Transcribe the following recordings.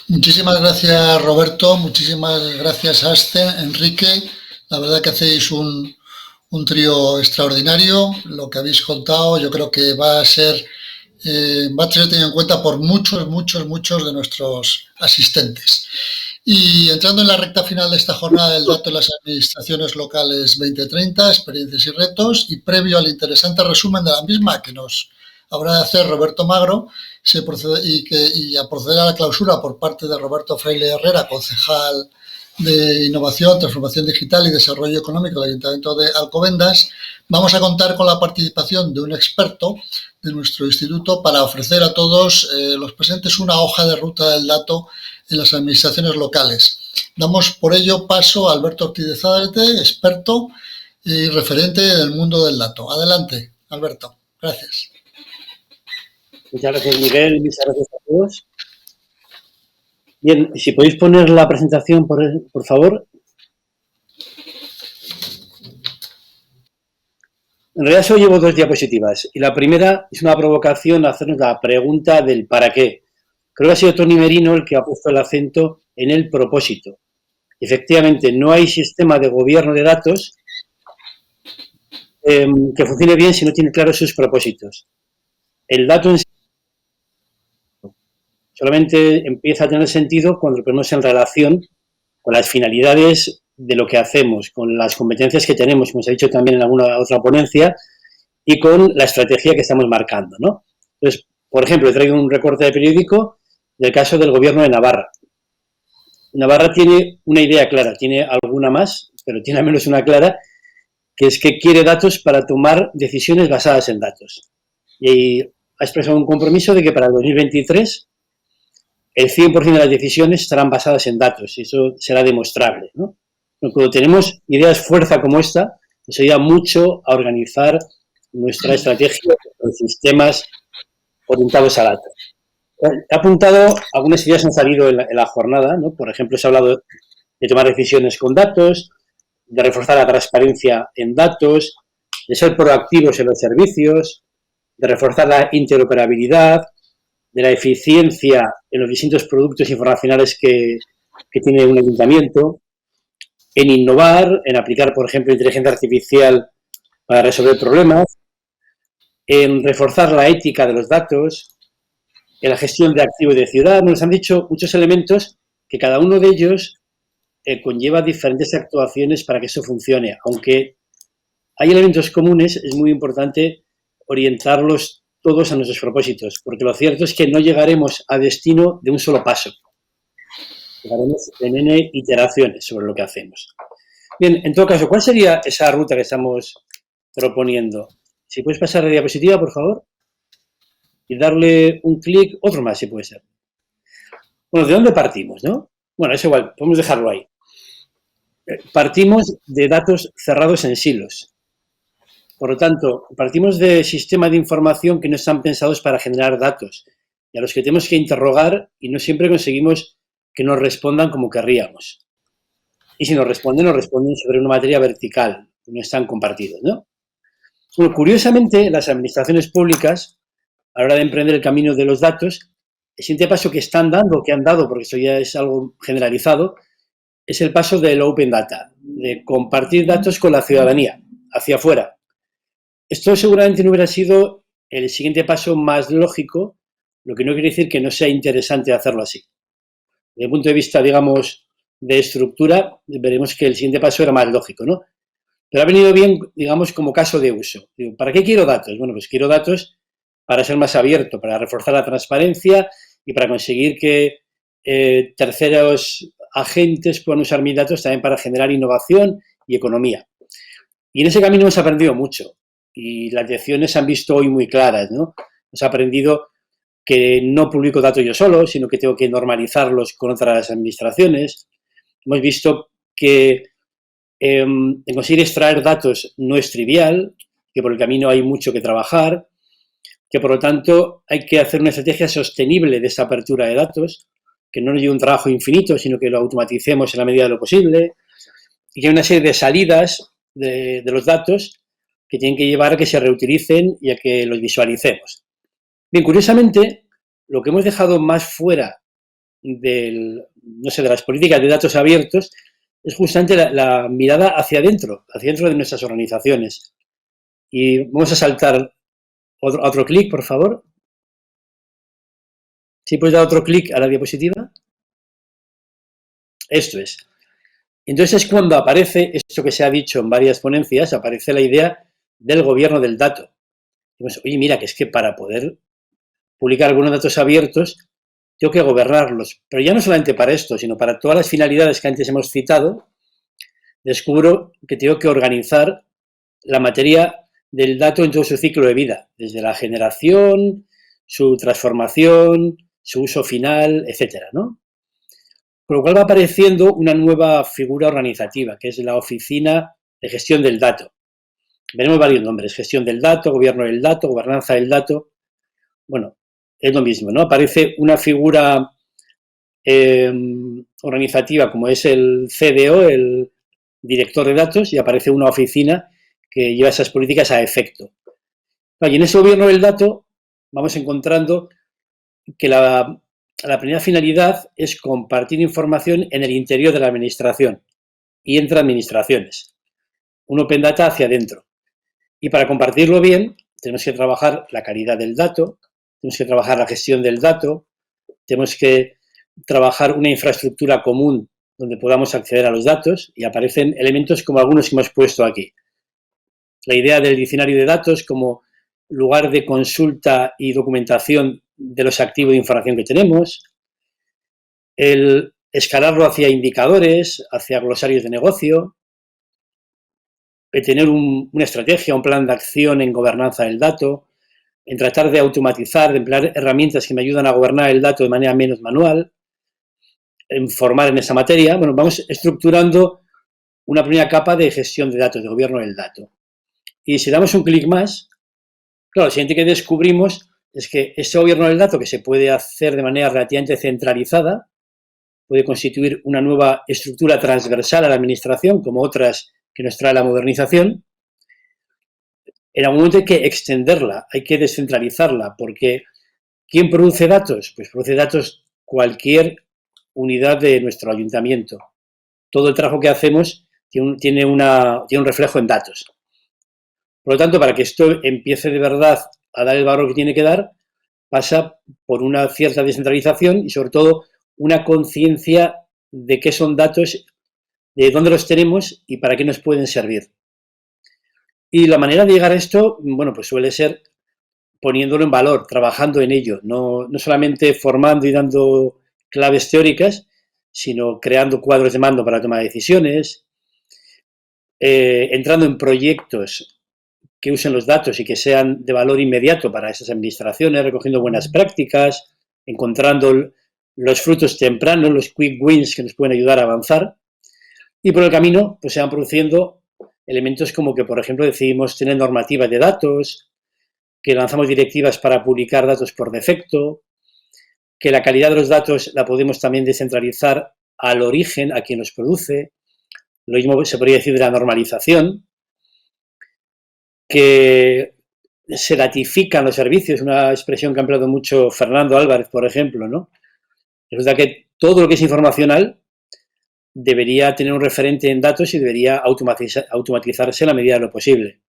Muchísimas gracias, Roberto. Muchísimas gracias, Asten, Enrique. La verdad que hacéis un trío extraordinario. Lo que habéis contado, yo creo que va a ser tenido en cuenta por muchos de nuestros asistentes. Y entrando en la recta final de esta jornada del dato en las administraciones locales 2030, experiencias y retos, y previo al interesante resumen de la misma que nos habrá de hacer Roberto Magro, y a proceder a la clausura por parte de Roberto Fraile Herrera, concejal de Innovación, Transformación Digital y Desarrollo Económico del Ayuntamiento de Alcobendas, vamos a contar con la participación de un experto de nuestro instituto para ofrecer a todos los presentes una hoja de ruta del dato en las administraciones locales. Damos por ello paso a Alberto Ortiz de Zárate, experto y referente del mundo del dato. Adelante, Alberto. Gracias. Muchas gracias, Miguel. Muchas gracias a todos. Bien, si podéis poner la presentación, por favor. En realidad solo llevo 2 diapositivas y la primera es una provocación a hacernos la pregunta del para qué. Creo que ha sido Tony Merino el que ha puesto el acento en el propósito. Efectivamente, no hay sistema de gobierno de datos que funcione bien si no tiene claros sus propósitos. El dato en sí solamente empieza a tener sentido cuando lo ponemos en relación con las finalidades de lo que hacemos, con las competencias que tenemos, como se ha dicho también en alguna otra ponencia, y con la estrategia que estamos marcando, ¿no? Entonces, por ejemplo, he traído un recorte de periódico del caso del gobierno de Navarra. Navarra tiene una idea clara, tiene alguna más, pero tiene al menos una clara, que es que quiere datos para tomar decisiones basadas en datos. Y ha expresado un compromiso de que para el 2023 el 100% de las decisiones estarán basadas en datos y eso será demostrable, ¿no? Cuando tenemos ideas fuerza como esta, nos ayuda mucho a organizar nuestra estrategia con sistemas orientados a datos. He apuntado algunas ideas que han salido en la jornada, ¿no? Por ejemplo, se ha hablado de tomar decisiones con datos, de reforzar la transparencia en datos, de ser proactivos en los servicios, de reforzar la interoperabilidad, de la eficiencia en los distintos productos informacionales que tiene un ayuntamiento, en innovar, en aplicar, por ejemplo, inteligencia artificial para resolver problemas, en reforzar la ética de los datos, en la gestión de activos de ciudad. Nos han dicho muchos elementos que cada uno de ellos conlleva diferentes actuaciones para que eso funcione. Aunque hay elementos comunes, es muy importante orientarlos todos a nuestros propósitos, porque lo cierto es que no llegaremos a destino de un solo paso. Llegaremos en N iteraciones sobre lo que hacemos. Bien, en todo caso, ¿cuál sería esa ruta que estamos proponiendo? Si puedes pasar la diapositiva, por favor, y darle un clic, otro más, si puede ser. Bueno, ¿de dónde partimos, no? Bueno, es igual, podemos dejarlo ahí. Partimos de datos cerrados en silos. Por lo tanto, partimos de sistemas de información que no están pensados para generar datos y a los que tenemos que interrogar y no siempre conseguimos que nos respondan como querríamos. Y si nos responden sobre una materia vertical, no están compartidos, ¿no? Bueno, curiosamente, las administraciones públicas, a la hora de emprender el camino de los datos, el siguiente paso que están dando, que han dado, porque esto ya es algo generalizado, es el paso del Open Data, de compartir datos con la ciudadanía, hacia afuera. Esto seguramente no hubiera sido el siguiente paso más lógico, lo que no quiere decir que no sea interesante hacerlo así. Desde el punto de vista, digamos, de estructura, veremos que el siguiente paso era más lógico, ¿no? Pero ha venido bien, digamos, como caso de uso. ¿Para qué quiero datos? Bueno, pues quiero datos para ser más abierto, para reforzar la transparencia y para conseguir que terceros agentes puedan usar mis datos también para generar innovación y economía. Y en ese camino hemos aprendido mucho y las lecciones se han visto hoy muy claras, ¿no? Hemos aprendido que no publico datos yo solo, sino que tengo que normalizarlos con otras administraciones. Hemos visto que en conseguir extraer datos no es trivial, que por el camino hay mucho que trabajar, que por lo tanto hay que hacer una estrategia sostenible de esa apertura de datos, que no nos lleve un trabajo infinito, sino que lo automaticemos en la medida de lo posible, y que hay una serie de salidas de los datos que tienen que llevar a que se reutilicen y a que los visualicemos. Bien, curiosamente, lo que hemos dejado más fuera no sé, de las políticas de datos abiertos es justamente la mirada hacia adentro de nuestras organizaciones. Y vamos a saltar otro clic, por favor. ¿Sí puedes dar otro clic a la diapositiva? Esto es. Entonces es cuando aparece esto que se ha dicho en varias ponencias, aparece la idea del gobierno del dato. Pues, oye, mira, que es que para poder publicar algunos datos abiertos tengo que gobernarlos. Pero ya no solamente para esto, sino para todas las finalidades que antes hemos citado, descubro que tengo que organizar la materia del dato en todo su ciclo de vida, desde la generación, su transformación, su uso final, etcétera, ¿no? Con lo cual va apareciendo una nueva figura organizativa, que es la Oficina de Gestión del Dato. Tenemos varios nombres: gestión del dato, gobierno del dato, gobernanza del dato. Bueno, es lo mismo, ¿no? Aparece una figura organizativa como es el CDO, el director de datos, y aparece una oficina que lleva esas políticas a efecto. Y en ese gobierno del dato vamos encontrando que la primera finalidad es compartir información en el interior de la administración y entre administraciones. Un Open Data hacia adentro. Y para compartirlo bien, tenemos que trabajar la calidad del dato, tenemos que trabajar la gestión del dato, tenemos que trabajar una infraestructura común donde podamos acceder a los datos, y aparecen elementos como algunos que hemos puesto aquí. La idea del diccionario de datos como lugar de consulta y documentación de los activos de información que tenemos, el escalarlo hacia indicadores, hacia glosarios de negocio, tener una estrategia, un plan de acción en gobernanza del dato, en tratar de automatizar, de emplear herramientas que me ayudan a gobernar el dato de manera menos manual, en formar en esa materia. Bueno, vamos estructurando una primera capa de gestión de datos, de gobierno del dato. Y si damos un clic más, claro, lo siguiente que descubrimos es que ese gobierno del dato, que se puede hacer de manera relativamente centralizada, puede constituir una nueva estructura transversal a la administración, como otras que nos trae la modernización. En algún momento hay que extenderla, hay que descentralizarla, porque ¿quién produce datos? Pues produce datos cualquier unidad de nuestro ayuntamiento. Todo el trabajo que hacemos tiene un reflejo en datos. Por lo tanto, para que esto empiece de verdad a dar el valor que tiene que dar, pasa por una cierta descentralización y, sobre todo, una conciencia de qué son datos, de dónde los tenemos y para qué nos pueden servir. Y la manera de llegar a esto, bueno, pues suele ser poniéndolo en valor, trabajando en ello, no solamente formando y dando claves teóricas, sino creando cuadros de mando para la toma de decisiones, entrando en proyectos que usen los datos y que sean de valor inmediato para esas administraciones, recogiendo buenas prácticas, encontrando los frutos tempranos, los quick wins que nos pueden ayudar a avanzar. Y por el camino, pues se van produciendo elementos como que, por ejemplo, decidimos tener normativas de datos, que lanzamos directivas para publicar datos por defecto, que la calidad de los datos la podemos también descentralizar al origen, a quien los produce. Lo mismo se podría decir de la normalización, que se datifican los servicios, una expresión que ha empleado mucho Fernando Álvarez, por ejemplo, ¿no? Resulta que todo lo que es informacional debería tener un referente en datos y debería automatizarse en la medida de lo posible.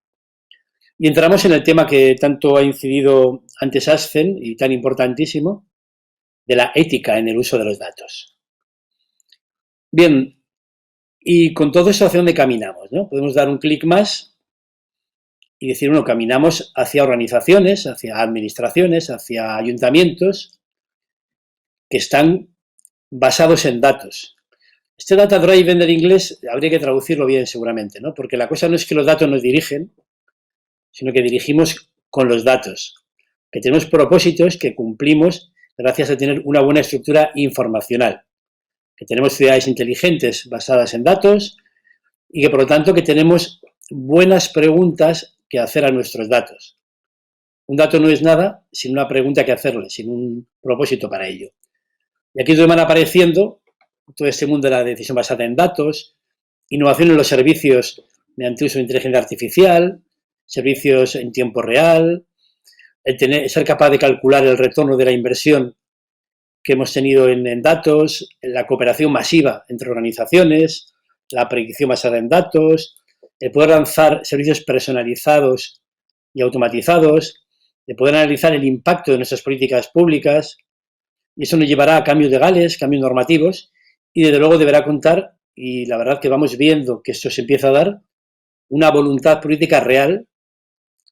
Y entramos en el tema que tanto ha incidido antes Ascen y tan importantísimo, de la ética en el uso de los datos. Bien, y con todo eso, ¿hacia dónde caminamos, no? Podemos dar un clic más y decir, bueno, caminamos hacia organizaciones, hacia administraciones, hacia ayuntamientos que están basados en datos. Este data driven del inglés habría que traducirlo bien seguramente, ¿no? Porque la cosa no es que los datos nos dirigen, sino que dirigimos con los datos, que tenemos propósitos que cumplimos gracias a tener una buena estructura informacional, que tenemos ciudades inteligentes basadas en datos y que, por lo tanto, que tenemos buenas preguntas que hacer a nuestros datos. Un dato no es nada sin una pregunta que hacerle, sin un propósito para ello. Y aquí es donde van apareciendo todo este mundo de la decisión basada en datos, innovación en los servicios mediante uso de inteligencia artificial, servicios en tiempo real, ser capaz de calcular el retorno de la inversión que hemos tenido en datos, la cooperación masiva entre organizaciones, la predicción basada en datos, el poder lanzar servicios personalizados y automatizados, de poder analizar el impacto de nuestras políticas públicas, y eso nos llevará a cambios legales, cambios normativos, y desde luego deberá contar, y la verdad que vamos viendo que esto se empieza a dar, una voluntad política real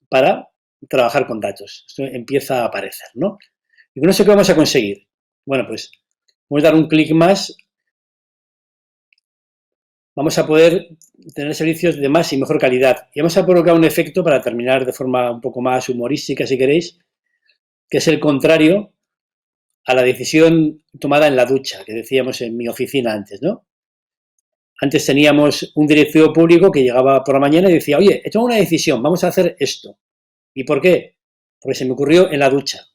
para trabajar con datos. Esto empieza a aparecer, ¿no? ¿Y con eso qué vamos a conseguir? Bueno, pues vamos a dar un clic más, vamos a poder tener servicios de más y mejor calidad. Y vamos a provocar un efecto, para terminar de forma un poco más humorística, si queréis, que es el contrario a la decisión tomada en la ducha, que decíamos en mi oficina antes, ¿no? Antes teníamos un directivo público que llegaba por la mañana y decía, oye, he tomado una decisión, vamos a hacer esto. ¿Y por qué? Porque se me ocurrió en la ducha.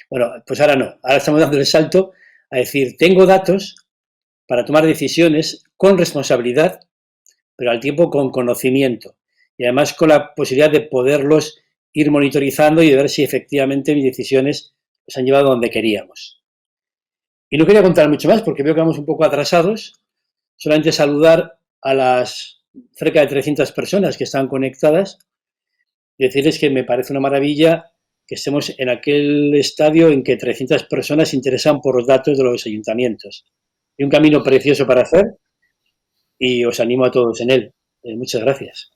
Bueno, pues ahora no, ahora estamos dando el salto a decir, tengo datos para tomar decisiones con responsabilidad, pero al tiempo con conocimiento y además con la posibilidad de poderlos ir monitorizando y de ver si efectivamente mis decisiones nos han llevado a donde queríamos. Y no quería contar mucho más porque veo que vamos un poco atrasados, solamente saludar a las cerca de 300 personas que están conectadas y decirles que me parece una maravilla que estemos en aquel estadio en que 300 personas se interesan por los datos de los ayuntamientos. Hay un camino precioso para hacer y os animo a todos en él. Muchas gracias.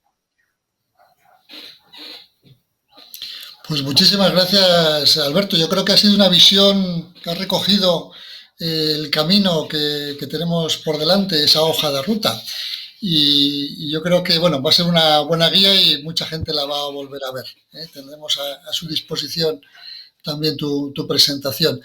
Pues muchísimas gracias, Alberto. Yo creo que ha sido una visión que ha recogido el camino que tenemos por delante, esa hoja de ruta. Y yo creo que bueno, va a ser una buena guía y mucha gente la va a volver a ver. Tendremos a su disposición también tu presentación.